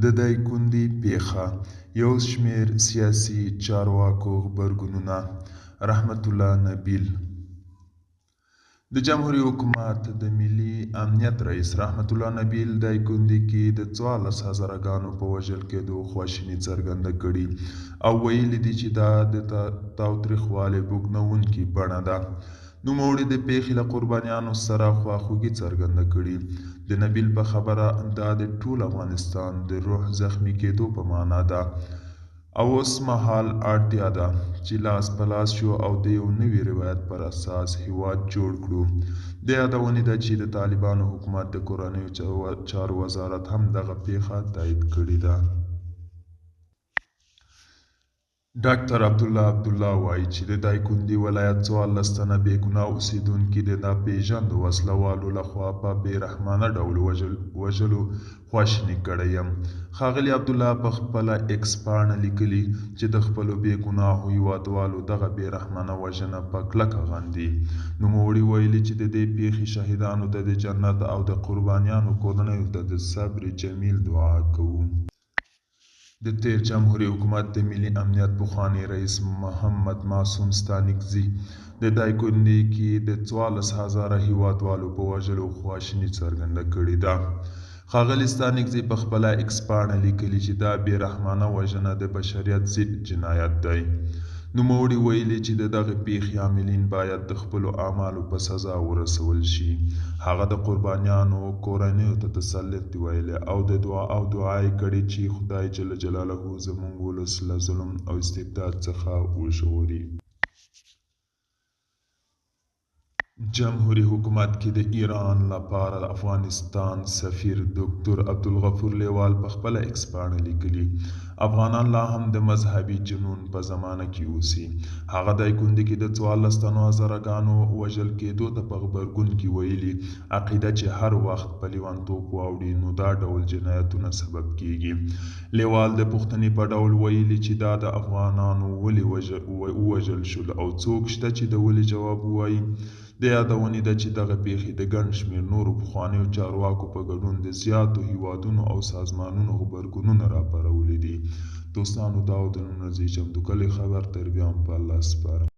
د دایکنډي پیښه یو شمېر سیاسي چارواکو غبرګونونه. رحمت الله نبیل. د جمهوریت حکومت د ملي امنیت رئیس رحمت الله نبیل دایکنډي کې د 14,000 ګانو په وژل کېدو خواشیني څرګنده کړې او ویلي دي چې دا د تاوتریخوالي بوږنوونکې بڼه ده. نوموړي د پیښې له قربانیانو سره خواخوږي څرګنده کړې. د نبیل په خبره دا د ټول افغانستان د روح زخمي کېدو په معنا ده او اوس مهال اړتیا ده چې لاس په لاس شو او د یو نوي روایت پر اساس هیواد جوړ کړو. د یادونې ده چې د طالبانو حکومت د کورنیو چارو وزارت هم دغه پیښه تایید کړې ده. ډاکټر عبدالله وایي چې د دایکنډي ولایت 14 تنه بې ګناه اوسېدونکي د ناپېژاندو وسله والو لخوا په بې رحمانه ډول وژلو خواشیني کړی یم. ښاغلي عبدالله په خپله ایکس پاڼه لیکلي چې د خپلو بې ګناهو هیوادوالو دغه بې رحمانه وژنه په کلکه غندي. نوموړي ویلي چې د دې پیښې شهیدانو ته د جنت او د قربانیانو کورنیو ته د صبر جمیل دعا کوو. د تیر جمهوریت حکومت د ملي امنیت پخوانی رئیس محمد معصوم ستانکزي د دایکنډي کې د 14,000 هیوادوالو په وژلو خواشیني څرګنده کړې ده. ښاغلي ستانکزي په خپله ایکس پاڼه لیکلي چې دا بې رحمانه وژنه د بشریت ضد جنایت دی. نوموړي ویلي چې د دغې پیښې عاملین باید د خپلو اعمالو په سزا ورسول شي. هغه د قربانیانو کورنیو ته تسلیت ویلی او دعا یې کړې چې خدای جل جلاله زموږ ولس له ظلم او استبداد څخه وژغوري. جمهوریت حکومت کې د ایران لپاره د افغانستان سفیر ډاکټر عبدالغفور لیوال په خپله ایکس پاڼه لیکلي افغانان لا هم د مذهبي جنون په زمانه کې اوسي. هغه دایکنډي کې د 14,000 ګانو وژل کېدو ته په غبرګون کې ویلي عقیده چې هر وخت په لیونتوب واوړي نو دا ډول جنایتونه سبب کیږي. لیوال د پوښتنې په ډول ویلي چې دا د افغانانو ولې ووژل شول او څوک شته چې د ولې جواب ووایي. د یادونې ده چې دغه پیښې د ګڼ شمېر نورو پخوانیو چارواکو په ګډون د زیاتو هیوادونو او سازمانونو غبرګونونه راپارولي دي. دوستانو دا و د نن ورځې چمتو کلی خبر. تر بیا هم په الله سپارم.